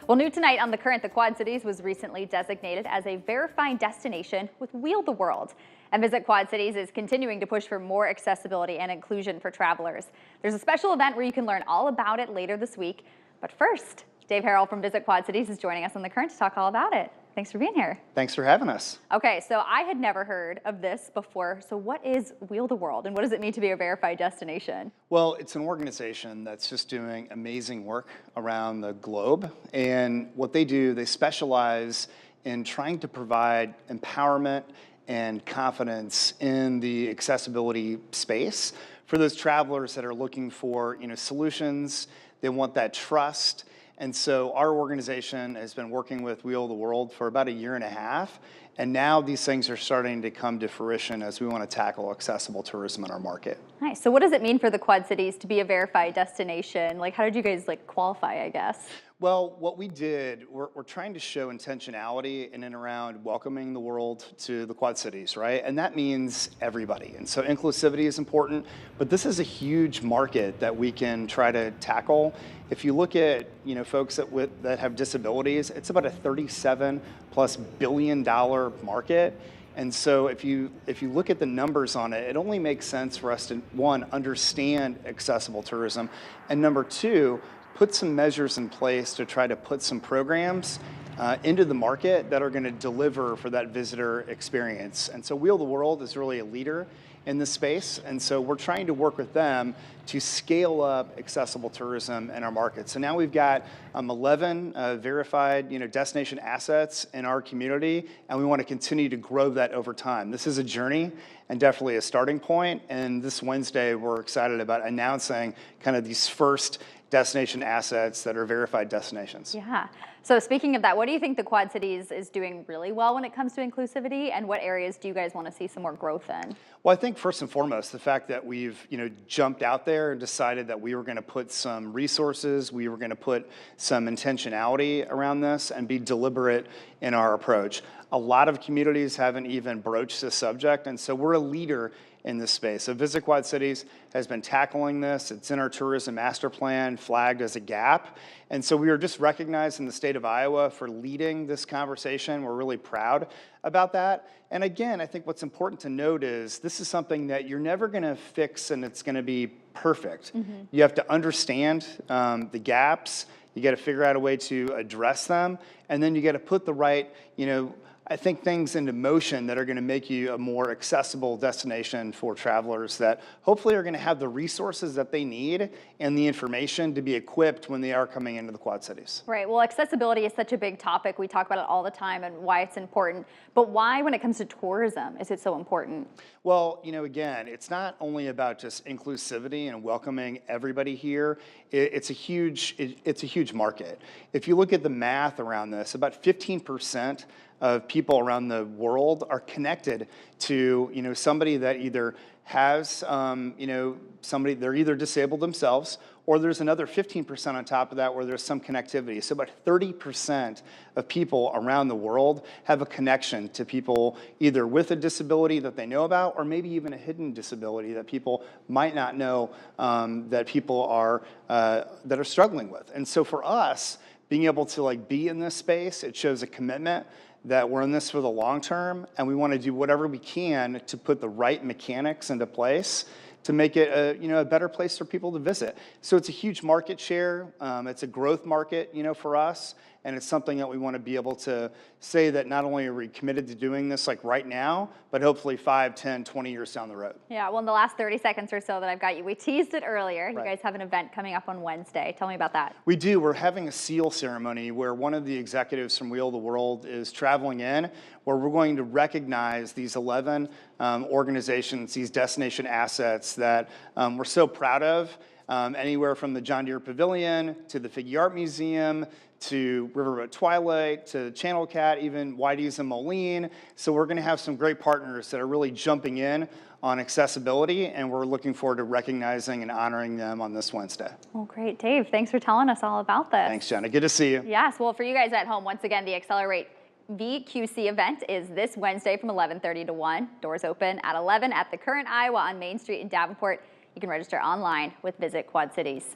Well, new tonight on The Current, the Quad Cities was recently designated as a verified destination with Wheel the World. And Visit Quad Cities is continuing to push for more accessibility and inclusion for travelers. There's a special event where you can learn all about it later this week. But first, Dave Harrell from Visit Quad Cities is joining us on The Current to talk all about it. Thanks for being here. Thanks for having us. Okay, so I had never heard of this before. So what is Wheel the World and what does it mean to be a verified destination? Well, it's an organization that's just doing amazing work around the globe. And what they do, they specialize in trying to provide empowerment and confidence in the accessibility space for those travelers that are looking for, solutions. They want that trust. And so our organization has been working with Wheel the World for about a year and a half. And now these things are starting to come to fruition as we want to tackle accessible tourism in our market. Nice. So what does it mean for the Quad Cities to be a verified destination? How did you guys qualify, I guess? Well, what we did, we're trying to show intentionality in and around welcoming the world to the Quad Cities, right? And that means everybody. And so inclusivity is important, but this is a huge market that we can try to tackle. If you look at, folks that have disabilities, it's about a $37+ billion market. And so if you look at the numbers on it, it only makes sense for us to, one, understand accessible tourism, and number two, put some measures in place to try to put some programs into the market that are going to deliver for that visitor experience. And so Wheel the World is really a leader in this space, and so we're trying to work with them to scale up accessible tourism in our market. So now we've got 11 verified destination assets in our community, and we want to continue to grow that over time. This is a journey and definitely a starting point, and this Wednesday we're excited about announcing kind of these first destination assets that are verified destinations. Yeah. So speaking of that, what do you think the Quad Cities is doing really well when it comes to inclusivity, and what areas do you guys want to see some more growth in? Well, I think first and foremost, the fact that we've jumped out there and decided that we were going to put some resources, we were going to put some intentionality around this and be deliberate in our approach. A lot of communities haven't even broached this subject, and so we're a leader in this space. So Visit Quad Cities has been tackling this. It's in our tourism master plan, flagged as a gap. And so we were just recognized in the state of Iowa for leading this conversation. We're really proud about that. And again, I think what's important to note is this is something that you're never going to fix and it's going to be perfect. Mm-hmm. You have to understand the gaps. You got to figure out a way to address them. And then you got to put the right, I think things into motion that are going to make you a more accessible destination for travelers that hopefully are going to have the resources that they need and the information to be equipped when they are coming into the Quad Cities. Right. Well, accessibility is such a big topic. We talk about it all the time and why it's important. But why, when it comes to tourism, is it so important? Well, again, it's not only about just inclusivity and welcoming everybody here. It's a huge market. If you look at the math around this, about 15% of people around the world are connected to, somebody that either has, somebody, they're either disabled themselves, or there's another 15% on top of that where there's some connectivity. So about 30% of people around the world have a connection to people either with a disability that they know about, or maybe even a hidden disability that people might not know that people are that are struggling with. And so for us, being able to be in this space, it shows a commitment that we're in this for the long term, and we want to do whatever we can to put the right mechanics into place to make it a better place for people to visit. So it's a huge market share. It's a growth market, for us, and it's something that we want to be able to say that not only are we committed to doing this right now, but hopefully 5, 10, 20 years down the road. Yeah, well, in the last 30 seconds or so that I've got you, we teased it earlier. Right. You guys have an event coming up on Wednesday. Tell me about that. We do. We're having a seal ceremony where one of the executives from Wheel the World is traveling in, where we're going to recognize these 11 organizations, these destination assets that we're so proud of, anywhere from the John Deere Pavilion to the Figge Art Museum to Riverboat Twilight, to Channel Cat, even Whitey's and Moline. So we're going to have some great partners that are really jumping in on accessibility, and we're looking forward to recognizing and honoring them on this Wednesday. Well, great. Dave, thanks for telling us all about this. Thanks, Jenna. Good to see you. Yes. Well, for you guys at home, once again, the Accelerate VQC event is this Wednesday from 11:30 to 1. Doors open at 11 at the Current Iowa on Main Street in Davenport. You can register online with Visit Quad Cities.